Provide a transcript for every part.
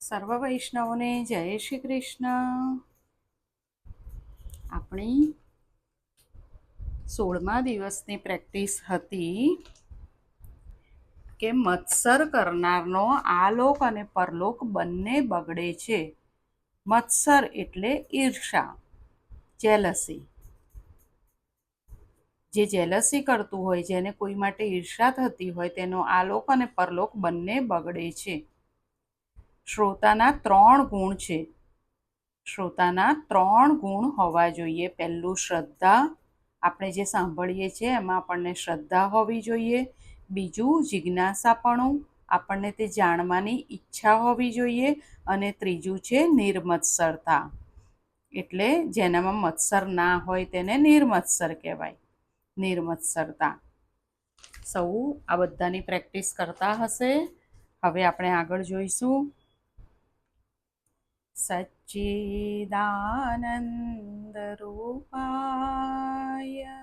સર્વ વૈષ્ણવોને જય શ્રી કૃષ્ણ. આપણી 16મા દિવસની પ્રેક્ટિસ હતી કે મત્સર કરનારનો આલોક અને પરલોક બંને બગડે છે. મત્સર એટલે ઈર્ષા, જેલસી. જે જેલસી કરતું હોય, જેને કોઈ માટે ઈર્ષા થતી હોય, તેનો આલોક અને પરલોક બંને બગડે છે. શ્રોતાના 3 ગુણ છે. શ્રોતાના 3 ગુણ હોવા જોઈએ. પહેલું શ્રદ્ધા, આપણે જે સાંભળીએ છીએ એમાં આપણને શ્રદ્ધા હોવી જોઈએ. બીજું જિજ્ઞાસાપણું, આપણને તે જાણવાની ઈચ્છા હોવી જોઈએ. અને ત્રીજું છે નિર્મત્સરતા, એટલે જેનામાં મત્સર ના હોય તેને નિર્મત્સર કહેવાય. નિર્મત્સરતા. સૌ આ બધાની પ્રેક્ટિસ કરતા હશે. હવે આપણે આગળ જોઈશું. સચ્ચિદાનંદરૂપાય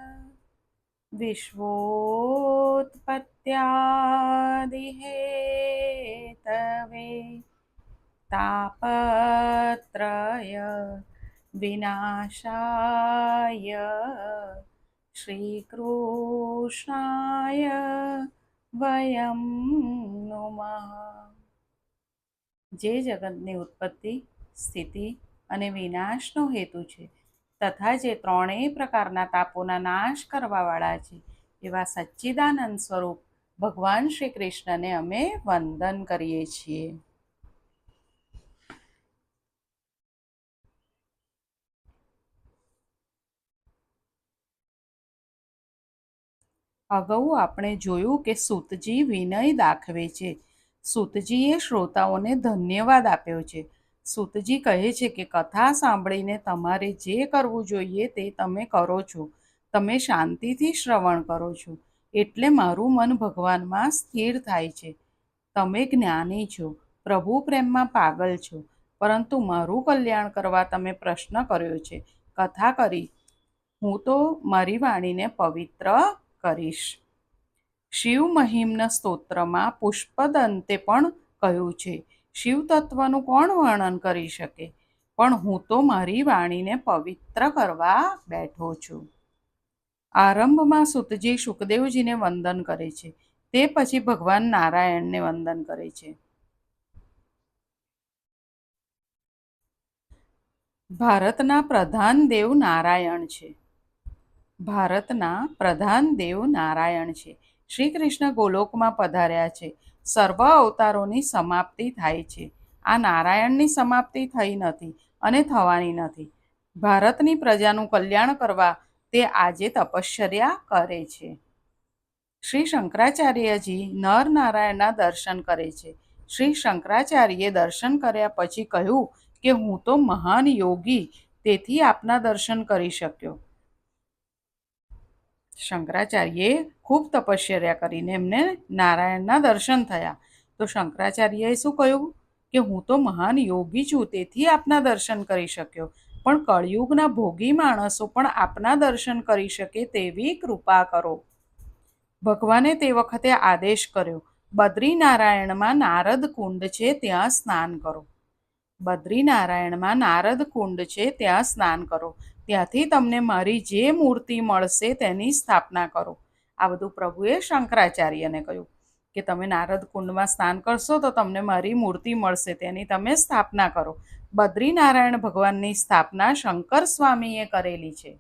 વિશ્વોત્પત્યાદિહેતવે તાપત્રય વિનાશાય શ્રીકૃષ્ણાય વયં નુમઃ. જે જગતની ઉત્પત્તિ, સ્થિતિ અને વિનાશનો હેતુ છે, તથા જે 3 પ્રકારના તાપોના નાશ કરવાવાળા છે, એવા સચ્ચિદાનંદ સ્વરૂપ ભગવાન શ્રી કૃષ્ણને અમે વંદન કરીએ છીએ. અગાઉ આપણે જોયું કે સૂતજી વિનય દાખવે છે. સૂતજીએ શ્રોતાઓને ધન્યવાદ આપ્યો છે. સૂતજી કહે છે કે કથા સાંભળીને તમારે જે કરવું જોઈએ તે તમે કરો છો. તમે શાંતિથી શ્રવણ કરો છો, એટલે મારું મન ભગવાનમાં સ્થિર થાય છે. તમે જ્ઞાની છો, પ્રભુ પ્રેમમાં પાગલ છો, પરંતુ મારું કલ્યાણ કરવા તમે પ્રશ્ન કર્યો છે, કથા કરી. હું તો મારી વાણીને પવિત્ર કરીશ. શિવ મહિમ્ન સ્તોત્રમાં પુષ્પદંતે પણ કહ્યું છે, શિવ તત્વનું કોણ વર્ણન કરી શકે, પણ હું તો મારી વાણીને પવિત્ર કરવા બેઠો છું. આરંભમાં સૂતજી શુકદેવજીને વંદન કરે છે, તે પછી ભગવાન નારાયણને વંદન કરે છે. ભારતના પ્રધાન દેવ નારાયણ છે. ભારતના પ્રધાન દેવ નારાયણ છે. શ્રી કૃષ્ણ ગોલોકમાં પધાર્યા છે. સર્વ અવતારોની સમાપ્તિ થાય છે. આ નારાયણની સમાપ્તિ થઈ નથી અને થવાની નથી. ભારતની પ્રજાનું કલ્યાણ કરવા તે આજે તપશ્ચર્યા કરે છે. શ્રી શંકરાચાર્યજી નર નારાયણના દર્શન કરે છે. શ્રી શંકરાચાર્યે દર્શન કર્યા પછી કહ્યું કે હું તો મહાન યોગી, તેથી આપના દર્શન કરી શક્યો. શંકરાચાર્યએ ખૂબ તપશ્ચર્યા કરીને એમને નારાયણના દર્શન થયા. તો શંકરાચાર્યએ શું કહ્યું કે હું તો મહાન યોગી છું, તેથી આપના દર્શન કરી શક્યો. પણ કળિયુગના ભોગી માણસો પણ આપના દર્શન કરી શકે તેવી કૃપા કરો. ભગવાને તે વખતે આદેશ કર્યો, બદ્રીનારાયણમાં નારદ કુંડ છે, ત્યાં સ્નાન કરો. બદ્રીનારાયણમાં નારદ કુંડ છે, ત્યાં સ્નાન કરો. ત્યાંથી તમને મારી જે મૂર્તિ મળશે તેની સ્થાપના કરો. આ બધું પ્રભુએ શંકરાચાર્યને કહ્યું કે તમે નારદ કુંડમાં સ્નાન કરશો તો તમને મારી મૂર્તિ મળશે, તેની તમે સ્થાપના કરો. બદ્રીનારાયણ ભગવાનની સ્થાપના શંકર સ્વામીએ કરેલી છે.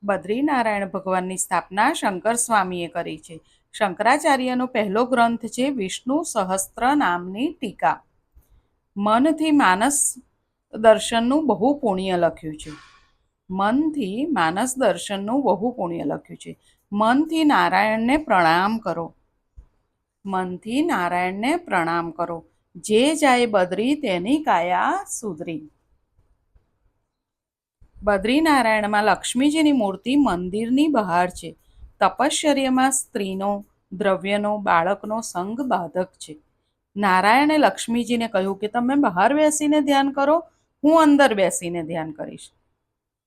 બદ્રીનારાયણ ભગવાનની સ્થાપના શંકર સ્વામીએ કરી છે. શંકરાચાર્યનો પહેલો ગ્રંથ છે વિષ્ણુ સહસ્ત્ર નામની ટીકા. મનથી માનસ દર્શનનું બહુ પુણ્ય લખ્યું છે. મનથી માનસ દર્શનનું બહુ પુણ્ય લખ્યું છે. મનથી નારાયણને પ્રણામ કરો. મનથી નારાયણને પ્રણામ કરો. જે જાય બદ્રી તેની કાયા સુધરી. બદ્રીનારાયણમાં લક્ષ્મીજીની મૂર્તિ મંદિરની બહાર છે. તપશ્ચર્યામાં સ્ત્રીનો, દ્રવ્યનો, બાળકનો સંગ બાધક છે. નારાયણે લક્ષ્મીજીને કહ્યું કે તમે બહાર બેસીને ધ્યાન કરો, હું અંદર બેસીને ધ્યાન કરીશ.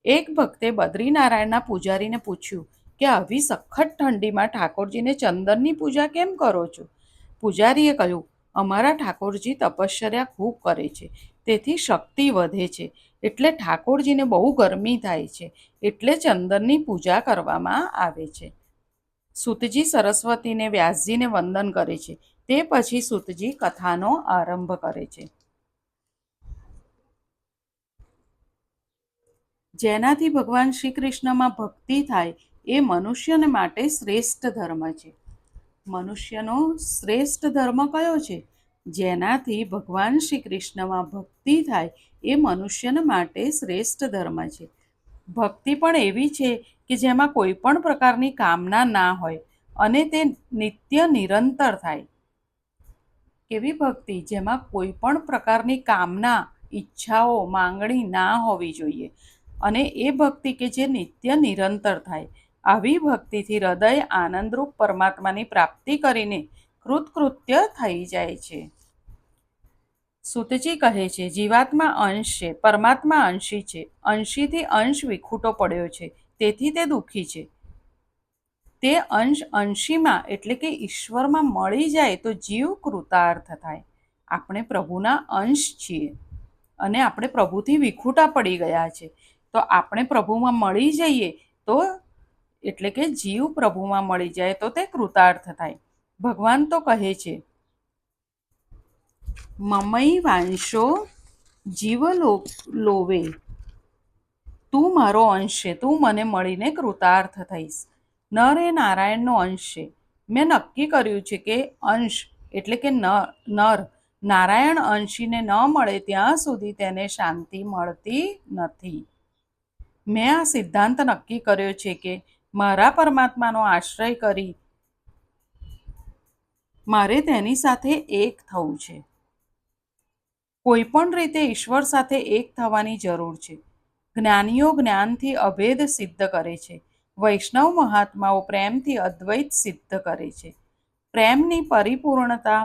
એક ભક્તે બદ્રીનારાયણના પૂજારીને પૂછ્યું કે આવી સખત ઠંડીમાં ઠાકોરજીને ચંદનની પૂજા કેમ કરો છો? પૂજારીએ કહ્યું, અમારા ઠાકોરજી તપશ્ચર્યા ખૂબ કરે છે, તેથી શક્તિ વધે છે. એટલે ઠાકોરજીને બહુ ગરમી થાય છે, એટલે ચંદનની પૂજા કરવામાં આવે છે. સૂતજી સરસ્વતીને વ્યાસજીને વંદન કરે છે. તે પછી સૂતજી કથાનો આરંભ કરે છે. જેનાથી ભગવાન શ્રી કૃષ્ણમાં ભક્તિ થાય એ મનુષ્યને માટે શ્રેષ્ઠ ધર્મ છે. મનુષ્યનો શ્રેષ્ઠ ધર્મ કયો છે? જેનાથી ભગવાન શ્રી કૃષ્ણમાં ભક્તિ થાય એ મનુષ્યને માટે શ્રેષ્ઠ ધર્મ છે. ભક્તિ પણ એવી છે કે જેમાં કોઈ પણ પ્રકારની કામના ના હોય અને તે નિત્ય નિરંતર થાય. કેવી ભક્તિ? જેમાં કોઈ પણ પ્રકારની કામના, ઈચ્છાઓ, માંગણી ના હોવી જોઈએ અને એ ભક્તિ કે જે નિત્ય નિરંતર થાય. આવી ભક્તિથી હૃદય આનંદરૂપ પરમાત્માની પ્રાપ્તિ કરીને કૃતકૃત્ય થઈ જાય છે. સૂતજી કહે છે, જીવાત્મા અંશ છે, પરમાત્મા અંશી છે. અંશીથી અંશ વિખૂટો પડ્યો છે, તેથી તે દુઃખી છે. તે અંશ અંશીમાં એટલે કે ઈશ્વરમાં મળી જાય તો જીવ કૃતાર્થ થાય. આપણે પ્રભુના અંશ છીએ અને આપણે પ્રભુથી વિખૂટા પડી ગયા છે. તો આપણે પ્રભુમાં મળી જઈએ તો એટલે કે જીવ પ્રભુમાં મળી જાય તો તે કૃતાર્થ થાય. ભગવાન તો કહે છે, મમઈ વાંશો જીવ લોવે, તું મારો અંશ છે, તું મને મળીને કૃતાર્થ થઈશ. નર એ નારાયણનો અંશ છે. મેં નક્કી કર્યું છે કે અંશ એટલે કે નર નારાયણ અંશીને ન મળે ત્યાં સુધી તેને શાંતિ મળતી નથી. મેં આ સિદ્ધાંત નક્કી કર્યો છે કે મારા પરમાત્માનો આશ્રય કરી મારે તેની સાથે એક થવું છે. કોઈ પણ રીતે ઈશ્વર સાથે એક થવાની જરૂર છે. જ્ઞાનીઓ જ્ઞાનથી અભેદ સિદ્ધ કરે છે. વૈષ્ણવ મહાત્માઓ પ્રેમથી અદ્વૈત સિદ્ધ કરે છે. પ્રેમની પરિપૂર્ણતા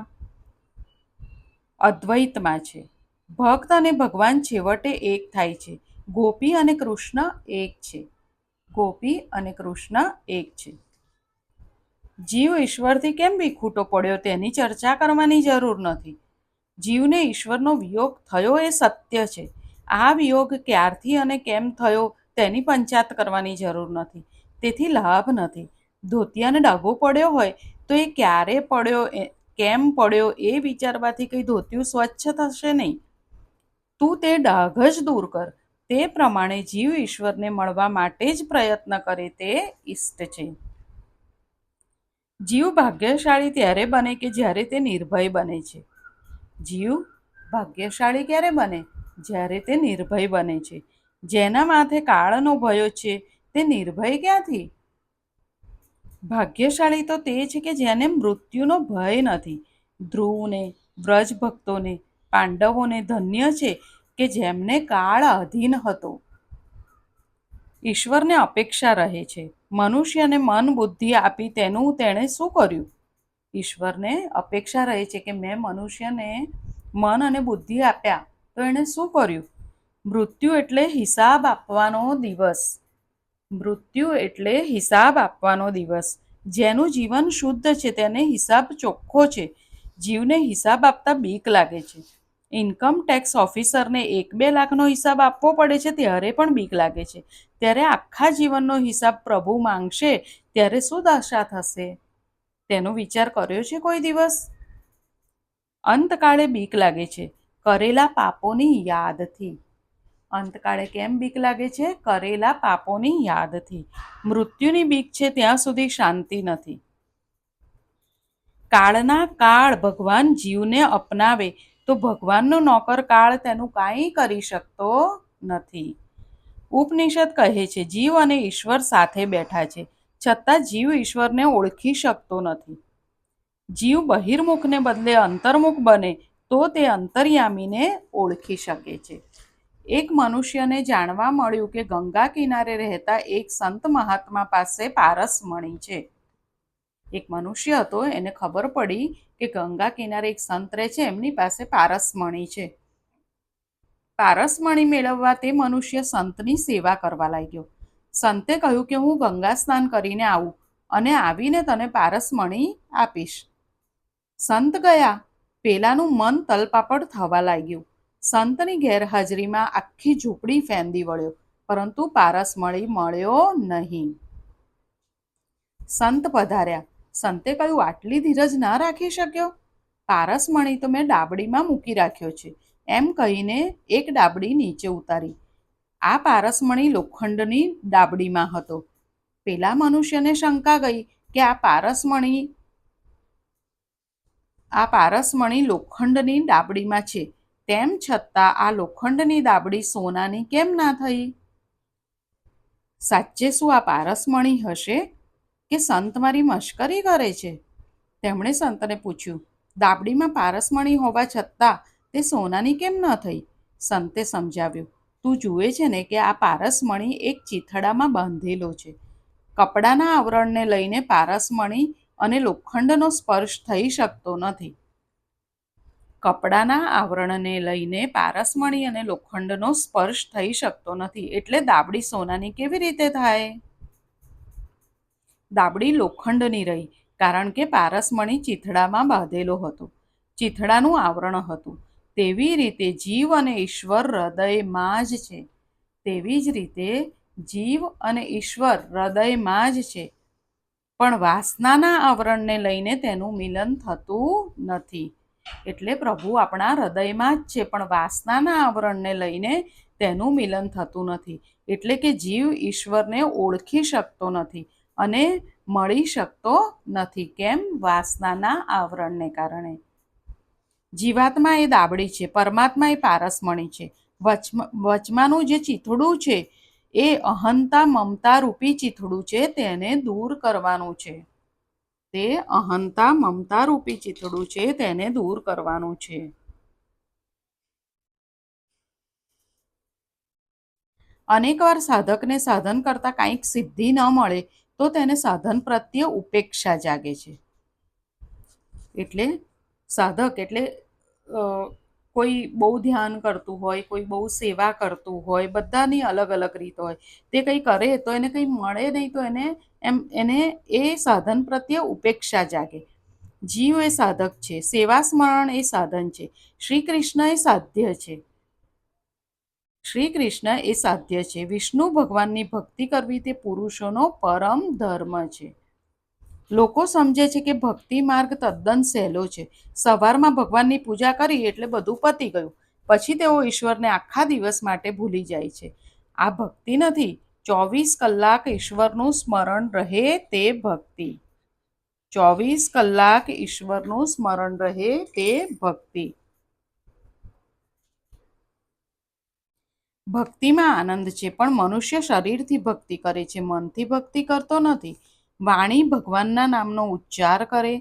અદ્વૈતમાં છે. ભક્ત અને ભગવાન છેવટે એક થાય છે. ગોપી અને કૃષ્ણ એક છે. ગોપી અને કૃષ્ણ એક છે. જીવ ઈશ્વરથી કેમ વિખૂટો પડ્યો તેની ચર્ચા કરવાની જરૂર નથી. જીવને ઈશ્વરનો વિયોગ થયો એ સત્ય છે. આ વિયોગ ક્યારથી અને કેમ થયો તેની પંચાત કરવાની જરૂર નથી. તેથી લાભ નથી. ધોતિયાને ડાઘો પડ્યો હોય તો એ ક્યારે પડ્યો, કેમ પડ્યો એ વિચારવાથી કંઈ ધોતિયું સ્વચ્છ થશે નહીં. તું તે ડાઘ જ દૂર કર. તે પ્રમાણે જીવ ઈશ્વરને મળવા માટે જ પ્રયત્ન કરે તે ઇષ્ટ છે. જીવ ભાગ્યશાળી ત્યારે બને કે જ્યારે તે નિર્ભય બને છે. જીવ ભાગ્યશાળી ક્યારે બને? જ્યારે તે નિર્ભય બને છે. જેના માથે કાળનો ભયો છે તે નિર્ભય ક્યાંથી? ભાગ્યશાળી તો તે છે કે જેને મૃત્યુનો ભય નથી. ધ્રુવને, વ્રજ ભક્તોને, પાંડવોને ધન્ય છે કે જેમને કાળ અધીન હતો. ઈશ્વરને અપેક્ષા રહે છે. મનુષ્યને મન બુદ્ધિ આપી તેનું તેણે શું કર્યું? ઈશ્વરને અપેક્ષા રહે છે કે મેં મનુષ્યને મન અને બુદ્ધિ આપ્યા તો એણે શું કર્યું? મૃત્યુ એટલે હિસાબ આપવાનો દિવસ. મૃત્યુ એટલે હિસાબ આપવાનો દિવસ. જેનું જીવન શુદ્ધ છે તેને હિસાબ ચોખ્ખો છે. જીવને હિસાબ આપતા બીક લાગે છે. ઇન્કમ ટેક્સ ઓફિસરને 1-2 લાખનો હિસાબ આપવો પડે છે ત્યારે પણ બીક લાગે છે. ત્યારે આખા જીવનનો હિસાબ પ્રભુ માંગશે ત્યારે શું દશા થશે? તેનો વિચાર કર્યો છે કોઈ દિવસ? અંતકાળે બીક લાગે છે કરેલા પાપોની યાદથી. અંતકાળે કેમ બીક લાગે છે? કરેલા પાપોની યાદથી. મૃત્યુની બીક છે ત્યાં સુધી શાંતિ નથી. કાળના કાળ ભગવાન જીવને અપનાવે તો ભગવાનનો નોકર કાળ તેનું કાંઈ કરી શકતો નથી. ઉપનિષદ કહે છે જીવ અને ઈશ્વર સાથે બેઠા છે, છતાં જીવ ઈશ્વરને ઓળખી શકતો નથી. જીવ બહિર્મુખને બદલે અંતર્મુખ બને તો તે અંતર્યામીને ઓળખી શકે છે. એક મનુષ્યને જાણવા મળ્યું કે ગંગા કિનારે રહેતા એક સંત મહાત્મા પાસે પારસમણી છે. એક મનુષ્ય હતો, એને ખબર પડી કે ગંગા કિનારે એક સંત રહે છે, એમની પાસે પારસમણી છે. પારસમણી મેળવવા તે મનુષ્ય સંતની સેવા કરવા લાગ્યો. સંતે કહ્યું કે હું ગંગા સ્નાન કરીને આવું અને આવીને તને પારસમણી આપીશ. સંત ગયા. પેલાનું મન તલપાપડ થવા લાગ્યું. સંતની ગેરહાજરીમાં આખી ઝૂંપડી ફેંદી વળ્યો, પરંતુ પારસમણી મળ્યો નહીં. સંત પધાર્યા. સંતે કહ્યું, આટલી ધીરજ ના રાખી શક્યો? પારસમણી તો મેં ડાબડીમાં મૂકી રાખ્યો છે, એમ કહીને એક ડાબડી નીચે ઉતારી. આ પારસમણી લોખંડની ડાબડીમાં હતો. પેલા મનુષ્યને શંકા ગઈ કે આ પારસમણી લોખંડની ડાબડીમાં છે, તેમ છતાં આ લોખંડની ડાબડી સોનાની કેમ ના થઈ? સાચે શું આ પારસમણી હશે કે સંત મારી મશ્કરી કરે છે? તેમણે સંતને પૂછ્યું, ડાબડીમાં પારસમણી હોવા છતાં તે સોનાની કેમ ન થઈ? સંતે સમજાવ્યું, તું જુએ છે ને કે આ પારસમણી એક ચીથડામાં બાંધેલો છે. કપડાના આવરણને લઈને પારસમણી અને લોખંડનો સ્પર્શ થઈ શકતો નથી. કપડાના આવરણને લઈને પારસમણી અને લોખંડનો સ્પર્શ થઈ શકતો નથી, એટલે દાબડી સોનાની કેવી રીતે થાય? દાબડી લોખંડની રહી, કારણ કે પારસમણી ચીથડામાં બાંધેલો હતો, ચીથડાનું આવરણ હતું. તેવી રીતે જીવ અને ઈશ્વર હૃદયમાં જ છે. તેવી જ રીતે જીવ અને ઈશ્વર હૃદયમાં જ છે, પણ વાસનાના આવરણને લઈને તેનું મિલન થતું નથી. એટલે પ્રભુ આપણા હૃદયમાં જ છે, પણ વાસનાના આવરણને લઈને તેનું મિલન થતું નથી. એટલે કે જીવ ઈશ્વરને ઓળખી શકતો નથી અને મળી શકતો નથી. કેમ? વાસનાના આવરણને કારણે. જીવાત્મા એ દાબડી છે, પરમાત્મા એ પારસમણી છે. વચમાનું જે ચીથડું છે એ અહંતા મમતા રૂપી ચીથડું છે, તેને દૂર કરવાનું છે. તે અહંતા મમતા રૂપી ચીથડું છે, તેને દૂર કરવાનું છે. અનેકવાર સાધકને સાધન કરતાં કંઈક સિદ્ધિ ન મળે તો તેને સાધન પ્રત્યે ઉપેક્ષા જાગે છે. એટલે સાધક એટલે કોઈ બહુ ધ્યાન કરતું હોય, કોઈ બહુ સેવા કરતું હોય, બધાની અલગ અલગ રીત હોય. તે કંઈ કરે તો એને કંઈ મળે નહીં તો એને એ સાધન પ્રત્યે ઉપેક્ષા જાગે. જીવ એ સાધક છે, સેવા સ્મરણ એ સાધન છે. શ્રી કૃષ્ણ એ સાધ્ય છે. વિષ્ણુ ભગવાનની ભક્તિ કરવી તે પુરુષોનો પરમ ધર્મ છે. લોકો સમજે છે કે ભક્તિ માર્ગ તદ્દન સહેલો છે. સવારમાં ભગવાનની પૂજા કરી એટલે બધું પતી ગયું. પછી તેઓ ઈશ્વરને આખા દિવસ માટે ભૂલી જાય છે. આ ભક્તિ નથી. 24 કલાક ઈશ્વરનું સ્મરણ રહે તે ભક્તિ. 24 કલાક ઈશ્વરનું સ્મરણ રહે તે ભક્તિ. ભક્તિમાં આનંદ છે, પણ મનુષ્ય શરીરથી ભક્તિ કરે છે, મનથી ભક્તિ કરતો નથી. વાણી ભગવાનના નામનો ઉચ્ચાર કરે,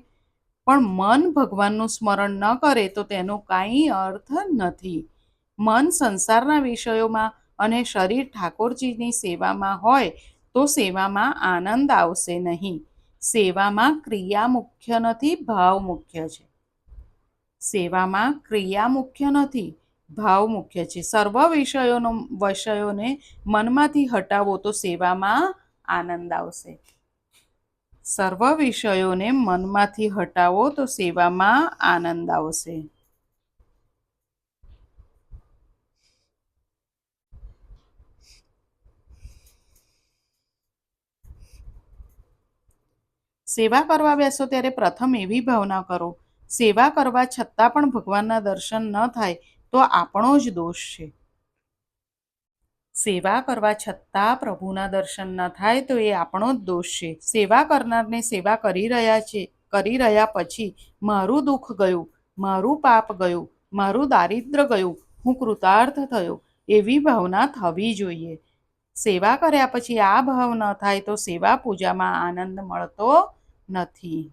પણ મન ભગવાનનું સ્મરણ ન કરે તો તેનો કાંઈ અર્થ નથી. મન સંસારના વિષયોમાં અને શરીર ઠાકોરજીની સેવામાં હોય તો સેવામાં આનંદ આવશે નહીં. સેવામાં ક્રિયા મુખ્ય નથી, ભાવ મુખ્ય છે. સેવામાં ક્રિયા મુખ્ય નથી, ભાવ મુખ્ય છે. સર્વ વિષયોને મનમાંથી હટાવો તો સેવામાં આનંદ આવશે. સર્વ વિષયોને મનમાંથી હટાવો તો સેવામાં આનંદ આવશે. સેવા કરવા બેસો ત્યારે પ્રથમ એવી ભાવના કરો, સેવા કરવા છતાં પણ ભગવાનના દર્શન ન થાય તો આપણો જ દોષ છે. સેવા કરવા છતાં પ્રભુના દર્શન ન થાય તો એ આપણો જ દોષ છે. સેવા કરનારને સેવા કરી રહ્યા પછી મારું દુઃખ ગયું, મારું પાપ ગયું, મારું દારિદ્ર ગયું, હું કૃતાર્થ થયો, એવી ભાવના થવી જોઈએ. સેવા કર્યા પછી આ ભાવ ન થાય તો સેવા પૂજામાં આનંદ મળતો નથી.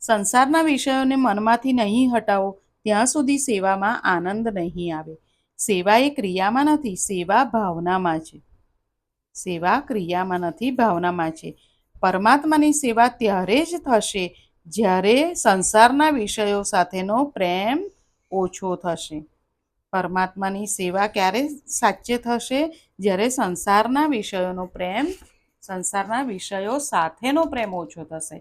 સંસારના વિષયોને મનમાંથી નહીં હટાવો ત્યાં સુધી સેવામાં આનંદ નહીં આવે. સેવા એ ક્રિયામાં નથી, સેવા ભાવનામાં છે. સેવા ક્રિયામાં નથી, ભાવનામાં છે. પરમાત્માની સેવા ત્યારે જ થશે જ્યારે સંસારના વિષયો સાથેનો પ્રેમ ઓછો થશે. પરમાત્માની સેવા ક્યારે સાચે થશે? જ્યારે સંસારના વિષયો સાથેનો પ્રેમ ઓછો થશે.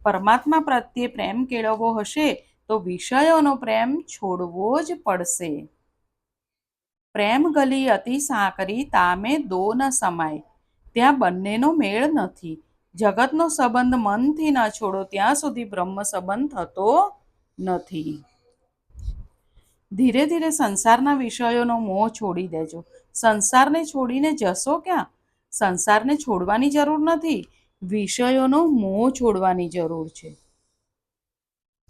પરમાત્મા પ્રત્યે પ્રેમ કેળવવો હશે તો વિષયોનો પ્રેમ છોડવો જ પડશે. પ્રેમ ગલી અતિ સાંકરી તામે દો ન સમાય. ત્યાં બંનેનો મેળ નથી. જગતનો સંબંધ મનથી ન છોડો ત્યાં સુધી બ્રહ્મ સંબંધ થતો નથી. ધીરે ધીરે સંસારના વિષયોનો મોહ છોડી દેજો. સંસારને છોડીને જશો ક્યાં? સંસારને છોડવાની જરૂર નથી, વિષયોનો મોહ છોડવાની જરૂર છે.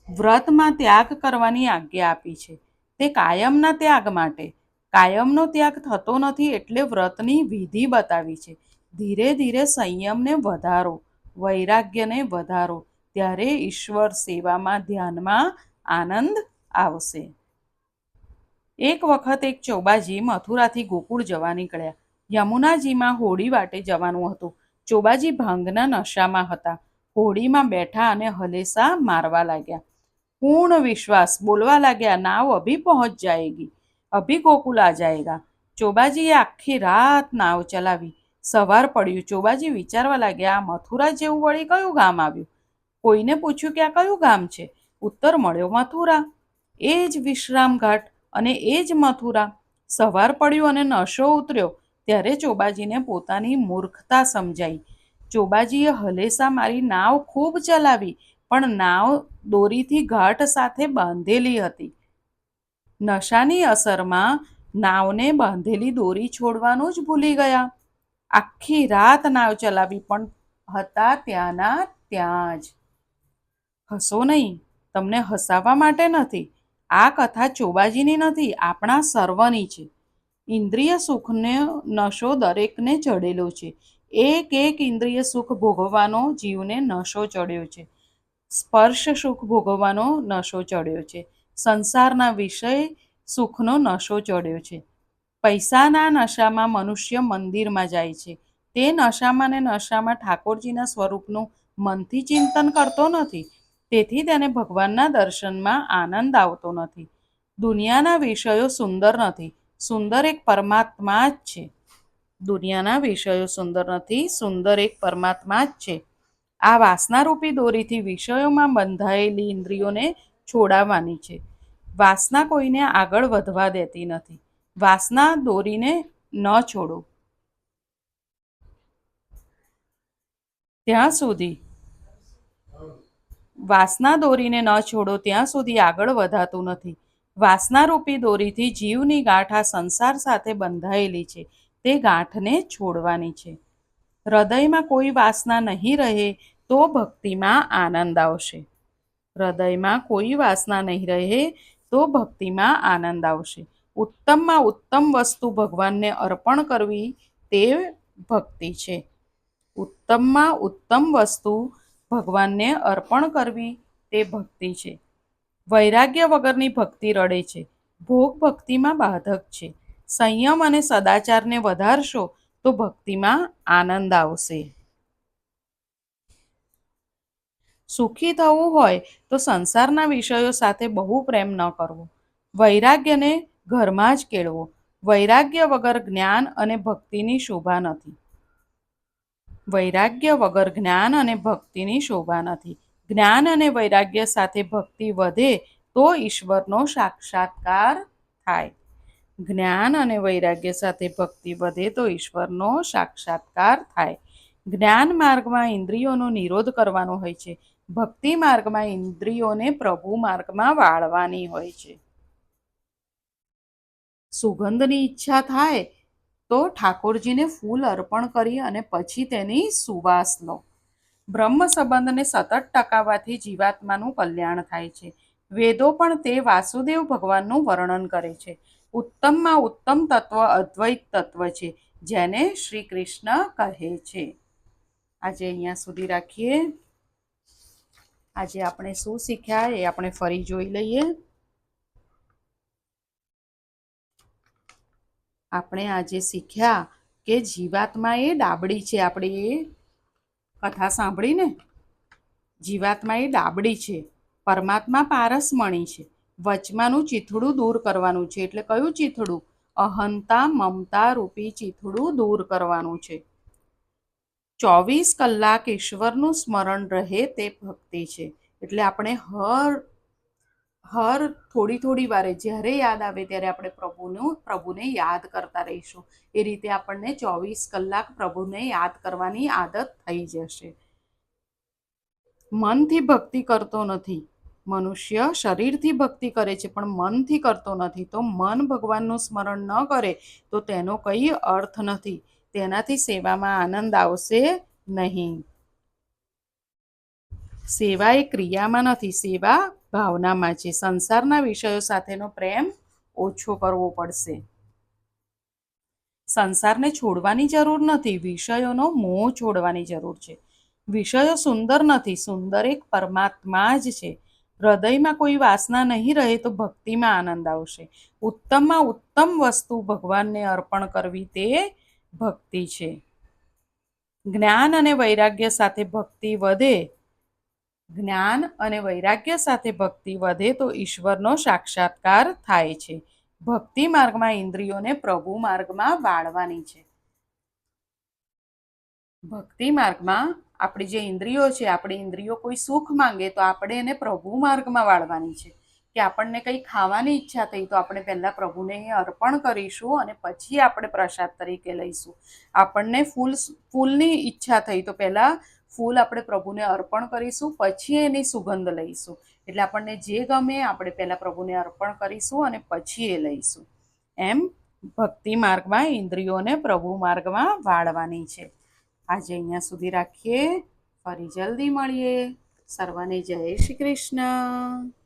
વ્રતમાં ત્યાગ કરવાની આજ્ઞા આપી છે, તે કાયમના ત્યાગ માટે. કાયમનો ત્યાગ થતો નથી એટલે વ્રતની વિધિ બતાવી છે. ધીરે ધીરે સંયમને વધારો, વૈરાગ્યને વધારો, ત્યારે ઈશ્વર સેવામાં ધ્યાનમાં આનંદ આવશે. એક વખત એક ચોબાજી મથુરાથી ગોકુળ જવા નીકળ્યા. યમુનાજીમાં હોડી વાટે જવાનું હતું. ચોબાજી ભાંગના નશામાં હતા. હોડીમાં બેઠા અને હલેસા મારવા લાગ્યા. પૂર્ણ વિશ્વાસ બોલવા લાગ્યા, નાવ અભી પહોંચ જાએગી, અભી ગોકુલ આ જાએગા. ચોબાજીએ આખી રાત નાવ ચલાવી. સવાર પડ્યું. ચોબાજી વિચારવા લાગ્યા, આ મથુરા જેવું વળી કયું ગામ આવ્યું? કોઈને પૂછ્યું કે આ કયું ગામ છે? ઉત્તર મળ્યો, મથુરા. એ જ વિશ્રામ ઘાટ અને એ જ મથુરા. સવાર પડ્યું અને નશો ઉતર્યો ત્યારે ચોબાજીને પોતાની મૂર્ખતા સમજાઈ. ચોબાજીએ હલેસા મારી નાવ ખૂબ ચલાવી, પણ નાવ દોરીથી ઘાટ સાથે બાંધેલી હતી. નશાની અસરમાં નાવને બાંધેલી દોરી છોડવાનું જ ભૂલી ગયા. આખી રાત નાવ ચલાવી પણ હતા ત્યાંના ત્યાં જ. હસો નહીં, તમને હસાવવા માટે નથી. આ કથા ચોબાજીની નથી, આપણા સર્વની છે. ઇન્દ્રિય સુખનો નશો દરેકને ચડેલો છે. એક એક ઇન્દ્રિય સુખ ભોગવવાનો જીવને નશો ચડ્યો છે. સ્પર્શ સુખ ભોગવવાનો નશો ચડ્યો છે. સંસારના વિષય સુખનો નશો ચડ્યો છે. પૈસાના નશામાં મનુષ્ય મંદિરમાં જાય છે. તે નશામાં ને નશામાં ઠાકોરજીના સ્વરૂપનું મનથી ચિંતન કરતો નથી. તેથી તેને ભગવાનના દર્શનમાં આનંદ આવતો નથી. દુનિયાના વિષયો સુંદર નથી, સુંદર એક પરમાત્મા જ છે. દુનિયાના વિષયો સુંદર નથી, સુંદર એક પરમાત્મા જ છે. આ વાસનારૂપી દોરીથી વિષયોમાં બંધાયેલી ઇન્દ્રિયોને છોડાવવાની છે. વાસના કોઈને આગળ વધવા દેતી નથી. વાસના દોરીને ન છોડો ત્યાં સુધી વાસના દોરીને ન છોડો ત્યાં સુધી આગળ વધાતું નથી. વાસનારૂપી દોરીથી જીવની ગાંઠ આ સંસાર સાથે બંધાયેલી છે, તે ગાંઠને છોડવાની છે. હૃદયમાં કોઈ વાસના નહીં રહે તો ભક્તિમાં આનંદ આવશે. હૃદયમાં કોઈ વાસના નહીં રહે તો ભક્તિમાં આનંદ આવશે. ઉત્તમમાં ઉત્તમ વસ્તુ ભગવાનને અર્પણ કરવી તે ભક્તિ છે. ઉત્તમમાં ઉત્તમ વસ્તુ ભગવાનને અર્પણ કરવી તે ભક્તિ છે. વૈરાગ્ય વગરની ભક્તિ રડે છે. ભોગ ભક્તિમાં બાધક છે. સંયમ અને સદાચારને વધારશો તો ભક્તિમાં આનંદ આવશે. સુખી થવું હોય તો સંસારના વિષયો સાથે બહુ પ્રેમ ન કરવો. વૈરાગ્યને ઘરમાં જ કેળવો. વૈરાગ્ય વગર જ્ઞાન અને ભક્તિની શોભા નથી. વૈરાગ્ય વગર જ્ઞાન અને ભક્તિની શોભા નથી. જ્ઞાન અને વૈરાગ્ય સાથે ભક્તિ વધે તો ઈશ્વરનો સાક્ષાત્કાર થાય. જ્ઞાન અને વૈરાગ્ય સાથે ભક્તિ વધે તો ઈશ્વરનો સાક્ષાત્કાર થાય. જ્ઞાન માર્ગમાં ઇન્દ્રિયોનો નિરોધ કરવાનો હોય છે. ભક્તિ માર્ગમાં ઇન્દ્રિયોને પ્રભુ માર્ગમાં વાળવાની હોય છે. સુગંધની ઈચ્છા થાય તો ઠાકોરજીને ફૂલ અર્પણ કરી અને પછી તેની સુવાસ લો. બ્રહ્મ સંબંધને સતત ટકાવવાથી જીવાત્માનું કલ્યાણ થાય છે. વેદો પણ તે વાસુદેવ ભગવાનનું વર્ણન કરે છે. ઉત્તમમાં ઉત્તમ તત્વ અદ્વૈત તત્વ છે, જેને શ્રી કૃષ્ણ કહે છે. આજે અહીંયા સુધી રાખીએ. આજે આપણે શું શીખ્યા એ આપણે ફરી જોઈ લઈએ. આપણે આજે શીખ્યા કે જીવાત્મા એ ડાબડી છે. આપણે એ કથા સાંભળીને. જીવાત્મા એ ડાબડી છે, પરમાત્મા પારસમણી છે. વચમાનું ચીથડું દૂર કરવાનું છે. એટલે કયું ચીથડું? અહંતા મમતા રૂપી ચીથડું દૂર કરવાનું છે. 24 કલાક ઈશ્વરનું સ્મરણ રહે તે ભક્તિ છે. એટલે આપણે હર થોડી થોડી વારે જ્યારે યાદ આવે ત્યારે આપણે પ્રભુને યાદ કરતા રહીશું. એ રીતે આપણને 24 કલાક પ્રભુને યાદ કરવાની આદત થઈ જશે. મનથી ભક્તિ કરતો નથી. મનુષ્ય શરીરથી ભક્તિ કરે છે પણ મનથી કરતો નથી. તો મન ભગવાનનું સ્મરણ ન કરે તો તેનો કંઈ અર્થ નથી. તેનાથી સેવામાં આનંદ આવશે નહીં. સેવા એ ક્રિયામાં નથી, સેવા ભાવનામાં છે. સંસારના વિષયો સાથેનો પ્રેમ ઓછો કરવો પડશે. સંસારને છોડવાની જરૂર નથી, વિષયોનો મોહ છોડવાની જરૂર છે. વિષયો સુંદર નથી, સુંદર એક પરમાત્મા જ છે. હૃદયમાં કોઈ વાસના નહીં રહે તો ભક્તિમાં આનંદ આવશે. ઉત્તમમાં ઉત્તમ વસ્તુ ભગવાનને અર્પણ કરવી તે ભક્તિ છે. જ્ઞાન અને વૈરાગ્ય સાથે ભક્તિ વધે તો ઈશ્વરનો સાક્ષાત્કાર થાય છે. ભક્તિ માર્ગમાં ઇન્દ્રિયોને પ્રભુ માર્ગમાં વાળવાની છે. ભક્તિ માર્ગમાં આપણી જે ઇન્દ્રિયો છે, આપણી ઇન્દ્રિયો કોઈ સુખ માંગે તો આપણે એને પ્રભુ માર્ગમાં વાળવાની છે. કે આપણને કંઈ ખાવાની ઈચ્છા થઈ તો આપણે પહેલાં પ્રભુને અર્પણ કરીશું અને પછી આપણે પ્રસાદ તરીકે લઈશું. આપણને ફૂલની ઈચ્છા થઈ તો પહેલાં ફૂલ આપણે પ્રભુને અર્પણ કરીશું, પછી એની સુગંધ લઈશું. એટલે આપણને જે ગમે આપણે પહેલાં પ્રભુને અર્પણ કરીશું અને પછી એ લઈશું. એમ ભક્તિ માર્ગમાં ઇન્દ્રિયોને પ્રભુ માર્ગમાં વાળવાની છે. આજે અહીંયા સુધી રાખીએ. ફરી જલ્દી મળીએ. સર્વને જય શ્રી કૃષ્ણ.